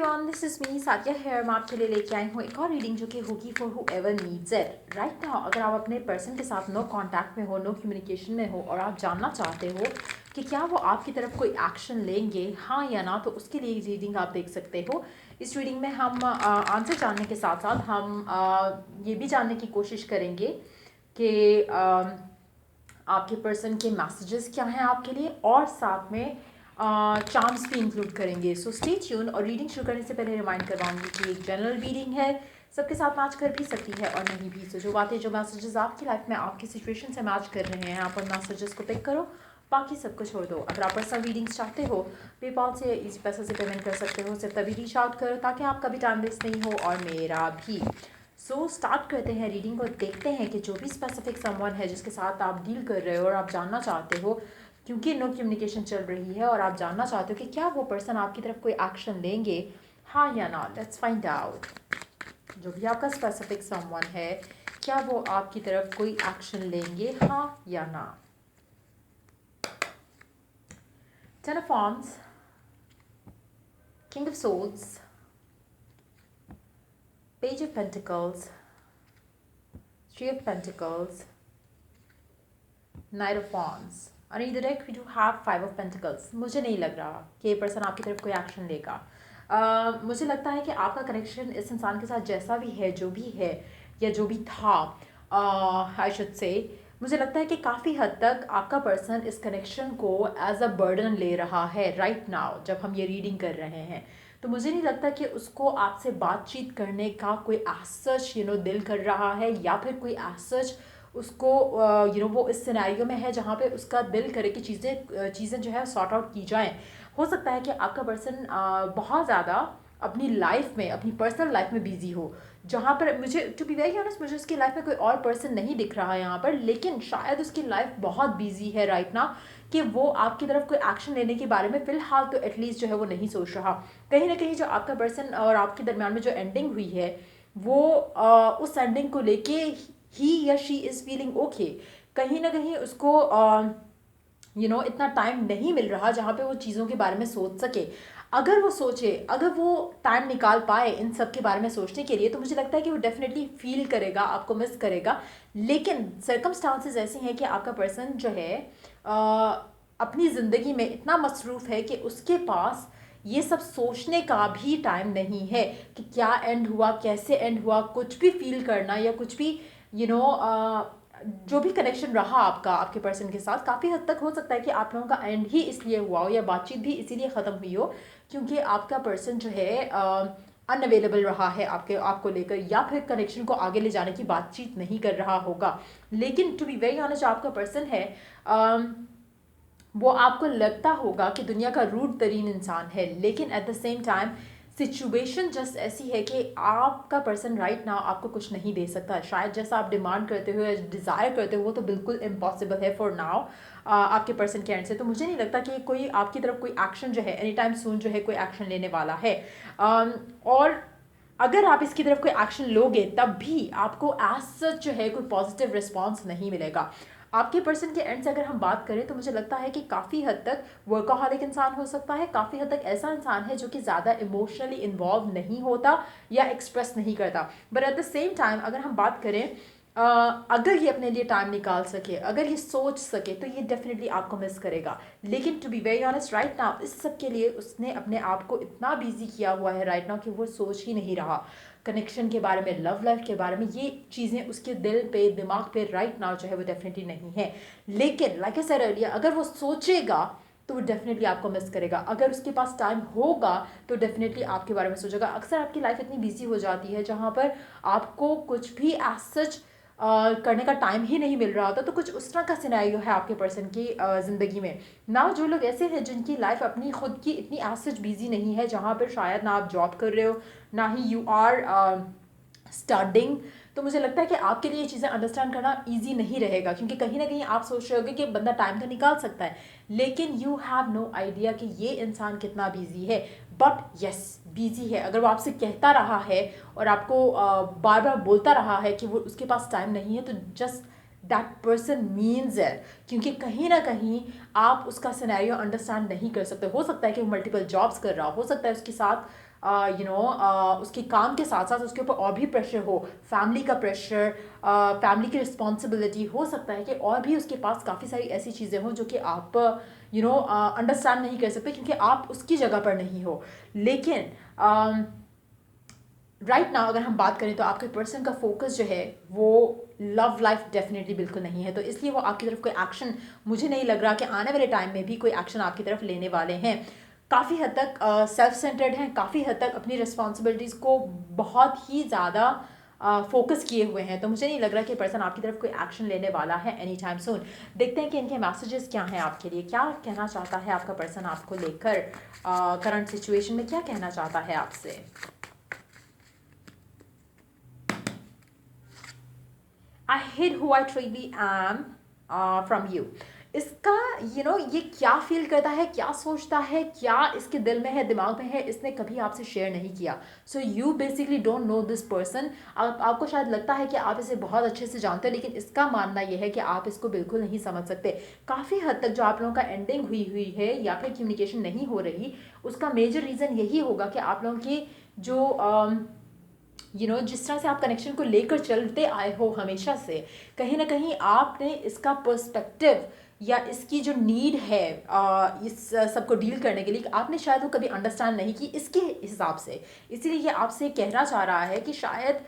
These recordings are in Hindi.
Everyone, this is me Sathiya here. मैं आपके लिए लेके आई हूँ एक और रीडिंग जो कि होगी for who ever needs it right now. अगर आप अपने पर्सन के साथ नो कांटेक्ट में हो, नो कम्युनिकेशन में हो और आप जानना चाहते हो कि क्या वो आपकी तरफ कोई एक्शन लेंगे, हाँ या ना, तो उसके लिए रीडिंग आप देख सकते हो। इस रीडिंग में हम आंसर जानने के साथ साथ हम ये भी जानने की कोशिश करेंगे कि आपके पर्सन के मैसेजेस क्या हैं आपके लिए, और साथ में चार्म्स भी इंक्लूड करेंगे। So stay tune. और रीडिंग शुरू करने से पहले रिमाइंड करवाऊंगी कि एक जनरल रीडिंग है, सबके साथ मैच कर भी सकती है और नहीं भी। सो जो बातें, जो मैसेजेस आपकी लाइफ में आपकी सिचुएशन से मैच कर रहे हैं, आप उन मैसेजेस को पिक करो, बाकी सबको छोड़ दो। अगर आप पर्सनल रीडिंग्स चाहते हो, पेपाल से इजी पैसे से पेमेंट कर सकते हो। सिर्फ तभी रीच आउट करो ताकि आपका भी टाइम वेस्ट नहीं हो और मेरा भी। सो स्टार्ट करते हैं रीडिंग को। देखते हैं कि जो भी स्पेसिफिक समवन है जिसके साथ आप डील कर रहे हो और आप जानना चाहते हो, क्योंकि नो कम्युनिकेशन चल रही है और आप जानना चाहते हो कि क्या वो पर्सन आपकी तरफ कोई एक्शन लेंगे, हाँ या ना। Let's find out. जो भी आपका स्पेसिफिक समवन है, क्या वो आपकी तरफ कोई एक्शन लेंगे, हाँ या ना। Ten of wands, king of swords, page of pentacles, three of pentacles, knight of wands. और in the deck we do have five of pentacles. मुझे नहीं लग रहा कि ये पर्सन आपकी तरफ कोई एक्शन लेगा। मुझे लगता है कि आपका कनेक्शन इस इंसान के साथ जैसा भी है, जो भी है या जो भी था, आई शुड से, मुझे लगता है कि काफ़ी हद तक आपका पर्सन इस कनेक्शन को एज अ बर्डन ले रहा है राइट नाउ जब हम ये रीडिंग कर रहे हैं। तो मुझे नहीं लगता कि उसको आपसे बातचीत करने का कोई एज सच दिल कर रहा है, या फिर कोई एज सच उसको वो इस सिनेरियो में है जहाँ पे उसका दिल करे कि चीज़ें जो है सॉर्ट आउट की जाएं। हो सकता है कि आपका पर्सन बहुत ज़्यादा अपनी लाइफ में, अपनी पर्सनल लाइफ में बिजी हो, जहाँ पर मुझे टू बी वेरी ऑनेस्ट मुझे उसकी लाइफ में कोई और पर्सन नहीं दिख रहा है यहाँ पर, लेकिन शायद उसकी लाइफ बहुत बिजी है राइट ना, कि वो आपकी तरफ कोई एक्शन लेने के बारे में फ़िलहाल तो एटलीस्ट जो है वो नहीं सोच रहा। कहीं ना कहीं जो आपका पर्सन और आपके दरमियान में जो एंडिंग हुई है, वो उस एंडिंग को लेके ही या शी इज़ फीलिंग ओके। कहीं ना कहीं उसको इतना टाइम नहीं मिल रहा जहाँ पे वो चीज़ों के बारे में सोच सके। अगर वो सोचे, अगर वो टाइम निकाल पाए इन सब के बारे में सोचने के लिए, तो मुझे लगता है कि वो डेफिनेटली फील करेगा, आपको मिस करेगा। लेकिन सर्कमस्टांसेस ऐसी हैं कि आपका पर्सन जो है अपनी ज़िंदगी में इतना मसरूफ़ है कि उसके पास ये सब सोचने का भी टाइम नहीं है कि क्या एंड हुआ, कैसे एंड हुआ। कुछ भी फील करना या कुछ भी जो भी कनेक्शन रहा आपका आपके पर्सन के साथ, काफ़ी हद तक हो सकता है कि आप लोगों का एंड ही इसलिए हुआ हो या बातचीत भी इसीलिए ख़त्म हुई हो क्योंकि आपका पर्सन जो है अनअवेलेबल रहा है आपको लेकर, या फिर कनेक्शन को आगे ले जाने की बातचीत नहीं कर रहा होगा। लेकिन टू बी वेरी ऑनेस्ट, आपका पर्सन है वो आपको लगता होगा कि दुनिया का रूड तरीन इंसान है, लेकिन at the same time situation just ऐसी है कि आपका पर्सन राइट नाउ आपको कुछ नहीं दे सकता। शायद जैसा आप डिमांड करते हो या डिज़ायर करते हो वो तो बिल्कुल इम्पॉसिबल है फॉर नाउ आपके पर्सन के एंड से। तो मुझे नहीं लगता कि कोई आपकी तरफ कोई एक्शन जो है एनी टाइम सून जो है कोई एक्शन लेने वाला है। और अगर आप इसकी तरफ कोई एक्शन लोगे तब भी आपको एज सच जो है कोई पॉजिटिव रिस्पॉन्स नहीं मिलेगा। आपके पर्सन के एंड से अगर हम बात करें तो मुझे लगता है कि काफ़ी हद तक वर्कaholic इंसान हो सकता है, काफ़ी हद तक ऐसा इंसान है जो कि ज़्यादा इमोशनली इन्वॉल्व नहीं होता या एक्सप्रेस नहीं करता। But at the same time अगर हम बात करें अगर ये अपने लिए टाइम निकाल सके, अगर ये सोच सके, तो ये डेफिनेटली आपको मिस करेगा। लेकिन to be very honest right now इस सब के लिए उसने अपने आप को इतना बिजी किया हुआ है राइट नाउ कि वो सोच ही नहीं रहा कनेक्शन के बारे में, लव लाइफ के बारे में। ये चीज़ें उसके दिल पे, दिमाग पे राइट नाउ जो है वो डेफिनेटली नहीं है। लेकिन लाइक आई सेड अर्लियर, अगर वो सोचेगा तो वो डेफिनेटली आपको मिस करेगा। अगर उसके पास टाइम होगा तो डेफिनेटली आपके बारे में सोचेगा। अक्सर आपकी लाइफ इतनी बिजी हो जाती है जहाँ पर आपको कुछ भी एज सच करने का टाइम ही नहीं मिल रहा होता। तो कुछ उस तरह का सिनेरियो है आपके पर्सन की ज़िंदगी में ना। जो लोग ऐसे हैं जिनकी लाइफ अपनी खुद की इतनी एज सच बिजी नहीं है, जहाँ पर शायद ना आप जॉब कर रहे हो ना ही यू आर स्टडिंग, तो मुझे लगता है कि आपके लिए ये चीज़ें अंडरस्टैंड करना इजी नहीं रहेगा, क्योंकि कहीं ना कहीं आप सोच रहे होगे कि बंदा टाइम तो निकाल सकता है, लेकिन यू हैव नो आइडिया कि ये इंसान कितना बिजी है। बट यस, बिजी है। अगर वो आपसे कहता रहा है और आपको बार बार बोलता रहा है कि वो उसके पास टाइम नहीं है, तो just that person means it, क्योंकि कहीं ना कहीं आप उसका सिनेरियो अंडरस्टैंड नहीं कर सकते। हो सकता है कि वो मल्टीपल जॉब्स कर रहा हो सकता है उसके साथ उसके काम के साथ साथ उसके ऊपर और भी प्रेशर हो, फैमिली का प्रेशर, फैमिली की रिस्पॉन्सिबिलिटी। हो सकता है कि और भी उसके पास काफ़ी सारी ऐसी चीज़ें हों जो कि आप अंडरस्टैंड नहीं कर सकते क्योंकि आप उसकी जगह पर नहीं हो। लेकिन राइट नाउ अगर हम बात करें तो आपके पर्सन का फोकस जो है वो लव लाइफ डेफिनेटली बिल्कुल नहीं है, तो इसलिए वो आपकी तरफ कोई एक्शन, मुझे नहीं लग रहा कि आने वाले टाइम में भी कोई एक्शन आपकी तरफ लेने वाले हैं। काफ़ी हद तक सेल्फ सेंटर्ड हैं, काफ़ी हद तक अपनी रिस्पॉन्सिबिलिटीज़ को बहुत ही ज़्यादा फोकस किए हुए हैं, तो मुझे नहीं लग रहा कि पर्सन आपकी तरफ कोई एक्शन लेने वाला है एनी टाइम सून। देखते हैं कि इनके मैसेजेस क्या हैं आपके लिए, क्या कहना चाहता है आपका पर्सन आपको लेकर, करंट सिचुएशन में क्या कहना चाहता है आपसे। I hid who I truly am from you. इसका ये क्या फील करता है, क्या सोचता है, क्या इसके दिल में है, दिमाग में है, इसने कभी आपसे शेयर नहीं किया। So you basically don't know this person. आपको शायद लगता है कि आप इसे बहुत अच्छे से जानते हो, लेकिन इसका मानना यह है कि आप इसको बिल्कुल नहीं समझ सकते। काफ़ी हद तक जो आप लोगों का एंडिंग हुई है या फिर कम्युनिकेशन नहीं हो रही, उसका मेजर रीज़न यही होगा कि आप लोगों की जो जिस तरह से आप कनेक्शन को लेकर चलते आए हो हमेशा से, कहीं ना कहीं आपने इसका पर्सपेक्टिव या इसकी जो नीड है इस सबको डील करने के लिए, आपने शायद वो कभी अंडरस्टैंड नहीं की इसके हिसाब से। इसीलिए ये आपसे कहना चाह रहा है कि शायद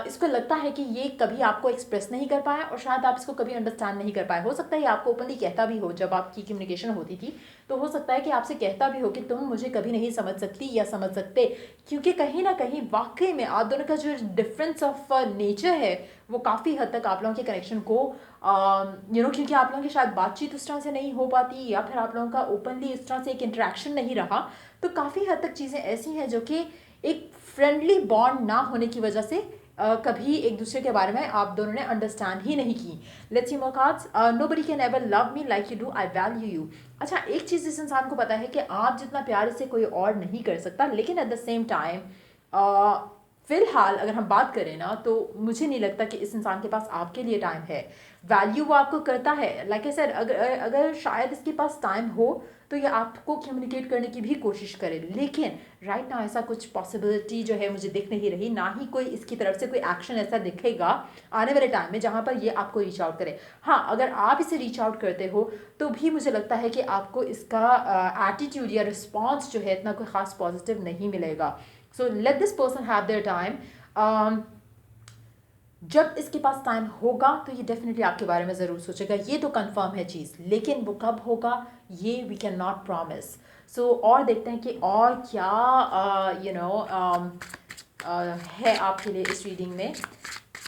इसको लगता है कि ये कभी आपको एक्सप्रेस नहीं कर पाया और शायद आप इसको कभी अंडरस्टैंड नहीं कर पाए। हो सकता है आपको ओपनली कहता भी हो, जब आपकी कम्युनिकेशन होती थी तो हो सकता है कि आपसे कहता भी हो कि तुम मुझे कभी नहीं समझ सकती या समझ सकते, क्योंकि कहीं ना कहीं वाकई में आप दोनों का जो डिफरेंस ऑफ नेचर है वो काफ़ी हद तक आप लोगों के कनेक्शन को क्योंकि आप लोगों की शायद बातचीत उस तरह से नहीं हो पाती या फिर आप लोगों का ओपनली इस तरह से एक इंटरेक्शन नहीं रहा, तो काफ़ी हद तक चीज़ें ऐसी हैं जो कि एक फ्रेंडली बॉन्ड ना होने की वजह से कभी एक दूसरे के बारे में आप दोनों ने अंडरस्टैंड ही नहीं की। Let's see more cards. Nobody can ever love me like you do, I value you. अच्छा, एक चीज़ इस इंसान को पता है कि आप जितना प्यार इससे कोई और नहीं कर सकता, लेकिन एट द सेम टाइम फिलहाल अगर हम बात करें ना, तो मुझे नहीं लगता कि इस इंसान के पास आपके लिए टाइम है। वैल्यू वो आपको करता है, लाइक आई सेड, अगर शायद इसके पास टाइम हो तो ये आपको कम्युनिकेट करने की भी कोशिश करे, लेकिन राइट नाउ ऐसा कुछ पॉसिबिलिटी जो है मुझे दिख नहीं रही, ना ही कोई इसकी तरफ से कोई एक्शन ऐसा दिखेगा आने वाले टाइम में जहाँ पर ये आपको रीच आउट करे। हाँ, अगर आप इसे रीच आउट करते हो तो भी मुझे लगता है कि आपको इसका एटीट्यूड या रिस्पॉन्स जो है इतना कोई ख़ास पॉजिटिव नहीं मिलेगा। So let this person have their time. जब इसके पास टाइम होगा तो ये डेफिनेटली आपके बारे में ज़रूर सोचेगा, ये तो कंफर्म है चीज़, लेकिन वो कब होगा ये वी कैन नॉट प्रॉमिस। सो और देखते हैं कि और क्या है आपके लिए इस रीडिंग में।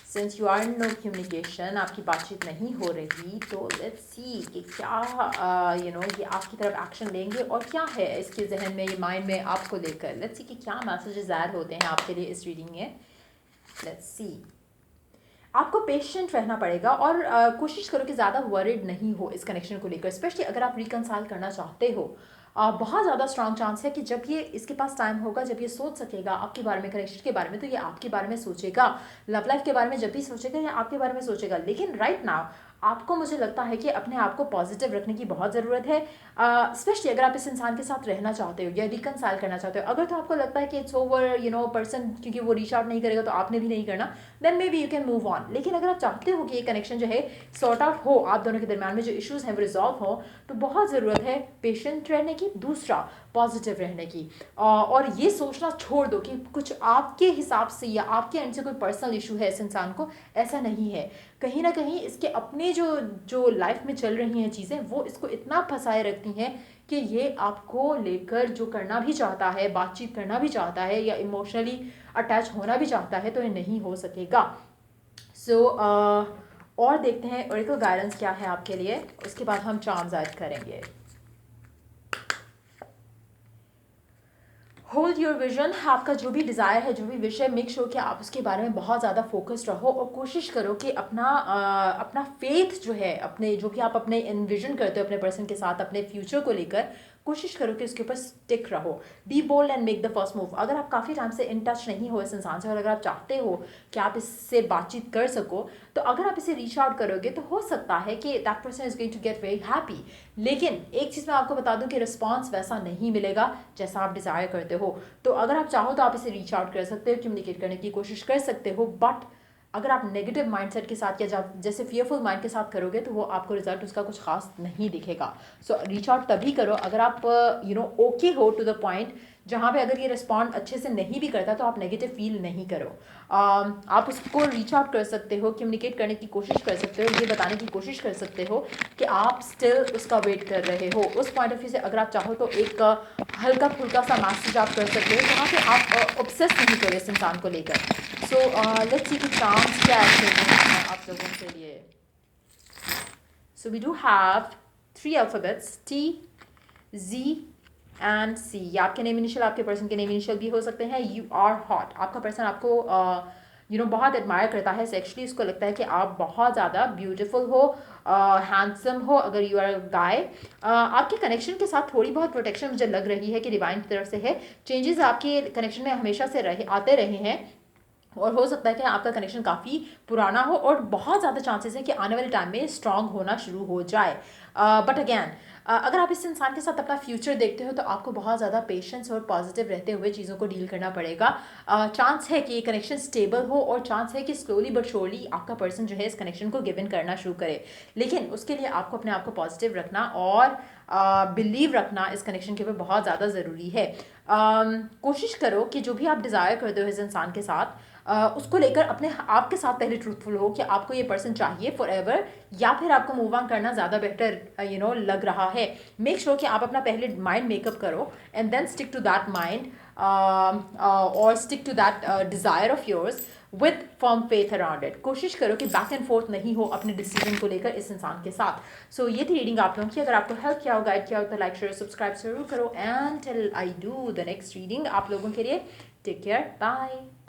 Since you are no communication, आपकी बातचीत नहीं हो रही, तो लेट्स सी कि क्या ये आपकी तरफ एक्शन लेंगे और क्या है इसके जहन में, ये माइंड में आपको लेकर। लेट्स सी कि क्या मैसेजेस ऐड होते हैं आपके लिए इस रीडिंग में। Let's see. आपको पेशेंट रहना पड़ेगा और कोशिश करो कि ज़्यादा वरिड नहीं हो इस कनेक्शन को लेकर, स्पेशली अगर आप रिकनसाइल करना चाहते हो। बहुत ज़्यादा स्ट्रॉन्ग चांस है कि जब ये इसके पास टाइम होगा, जब ये सोच सकेगा आपके बारे में, कनेक्शन के बारे में, तो ये आपके बारे में सोचेगा। लव लाइफ के बारे में जब भी सोचेगा ये आपके बारे में सोचेगा। लेकिन राइट नाउ आपको, मुझे लगता है कि अपने आप को पॉजिटिव रखने की बहुत ज़रूरत है, स्पेशली अगर आप इस इंसान के साथ रहना चाहते हो या रिकनसाइल करना चाहते हो। अगर तो आपको लगता है कि इट्स ओवर पर्सन, क्योंकि वो रीच आउट नहीं करेगा तो आपने भी नहीं करना, then maybe you can move on. लेकिन अगर आप चाहते हो कि ये कनेक्शन जो है सॉर्ट आउट हो, आप दोनों के दरमियान में जो इश्यूज़ हैं वो रिजॉल्व हो, तो बहुत ज़रूरत है पेशेंट रहने की, दूसरा पॉजिटिव रहने की। और ये सोचना छोड़ दो कि कुछ आपके हिसाब से या आपके एंड से कोई पर्सनल इशू है इस इंसान को, ऐसा नहीं है। कहीं ना कहीं इसके अपने जो लाइफ में चल रही हैं चीज़ें, वो इसको इतना फंसाए रखती हैं कि ये आपको लेकर जो करना भी चाहता है, बातचीत करना भी चाहता है या इमोशनली अटैच होना भी चाहता है, तो ये नहीं हो सकेगा। सो और देखते हैं ओरेकल गाइडेंस क्या है आपके लिए, उसके बाद हम चार्म्स ऐड करेंगे। होल्ड योर विजन, आपका जो भी डिज़ायर है, जो भी विश है, मेक श्योर कि आप उसके बारे में बहुत ज़्यादा फोकस्ड रहो और कोशिश करो कि अपना फेथ जो है, अपने जो भी आप अपने इन्विजन करते हो अपने पर्सन के साथ, अपने फ्यूचर को लेकर, कोशिश करो कि उसके ऊपर स्टिक रहो, be bold and make the first move. अगर आप काफ़ी टाइम से इन टच नहीं हो इस इंसान से और अगर आप चाहते हो कि आप इससे बातचीत कर सको, तो अगर आप इसे रीच आउट करोगे तो हो सकता है कि that person is going to get very happy. लेकिन एक चीज़ मैं आपको बता दूं कि रिस्पॉन्स वैसा नहीं मिलेगा जैसा आप डिज़ायर करते हो। तो अगर आप चाहो तो आप इसे रीच आउट कर सकते हो, कम्युनिकेट करने की कोशिश कर सकते हो, बट अगर आप नेगेटिव माइंडसेट के साथ या जब जैसे फियरफुल माइंड के साथ करोगे तो वो आपको रिजल्ट उसका कुछ खास नहीं दिखेगा। सो रीच आउट तभी करो अगर आप ओके हो टू द पॉइंट जहाँ पे अगर ये रिस्पॉन्ड अच्छे से नहीं भी करता तो आप नेगेटिव फील नहीं करो। आप उसको रीच आउट कर सकते हो, कम्युनिकेट करने की कोशिश कर सकते हो, ये बताने की कोशिश कर सकते हो कि आप स्टिल उसका वेट कर रहे हो। उस पॉइंट ऑफ व्यू से अगर आप चाहो तो एक हल्का फुल्का सा मैसेज आप कर सकते हो जहाँ पे आप ऑब्सेस नहीं करो इस इंसान को लेकर। सो लेट्स सी कि चांस क्या है आप लोगों के लिए। So we do have 3 alphabets T, Z and C। ये आपके नेम इनिशियल, आपके पर्सन के नेम इनिशियल भी हो सकते हैं। यू आर हॉट, आपका पर्सन आपको बहुत एडमायर करता है सेक्सुअली। उसको लगता है कि आप बहुत ज़्यादा ब्यूटीफुल हो, हैंडसम हो अगर यू आर गाय। आपके कनेक्शन के साथ थोड़ी बहुत प्रोटेक्शन मुझे लग रही है कि डिवाइन की तरफ से है। चेंजेस आपके कनेक्शन में हमेशा से आते रहे हैं और हो सकता है कि आपका कनेक्शन काफ़ी पुराना हो और बहुत ज़्यादा चांसेस है कि आने वाले टाइम में स्ट्रांग होना शुरू हो जाए। बट अगैन अगर आप इस इंसान के साथ अपना फ्यूचर देखते हो तो आपको बहुत ज़्यादा पेशेंस और पॉजिटिव रहते हुए चीज़ों को डील करना पड़ेगा। चांस है कि ये कनेक्शन स्टेबल हो और चांस है कि स्लोली बट श्योरली आपका पर्सन जो है इस कनेक्शन को गिव इन करना शुरू करे। लेकिन उसके लिए आपको अपने आप को पॉजिटिव रखना और बिलीव रखना इस कनेक्शन के ऊपर बहुत ज़्यादा ज़रूरी है। कोशिश करो कि जो भी आप डिज़ायर करते हो इस इंसान के साथ उसको लेकर अपने आप के साथ पहले ट्रूथफुल हो कि आपको ये पर्सन चाहिए फॉर एवर या फिर आपको मूव ऑन करना ज़्यादा बेटर लग रहा है। मेक श्योर कि आप अपना पहले माइंड मेकअप करो and then stick to that mind और stick to that desire of yours with firm faith around it. कोशिश करो कि बैक एंड फोर्थ नहीं हो अपने डिसीजन को लेकर इस इंसान के साथ। सो ये थी रीडिंग आप लोगों की। अगर आपको हेल्प किया हो, गाइड किया हो तो लाइक शेयर सब्सक्राइब जरूर करो and till I do the next reading आप लोगों के लिए टेक केयर, बाय।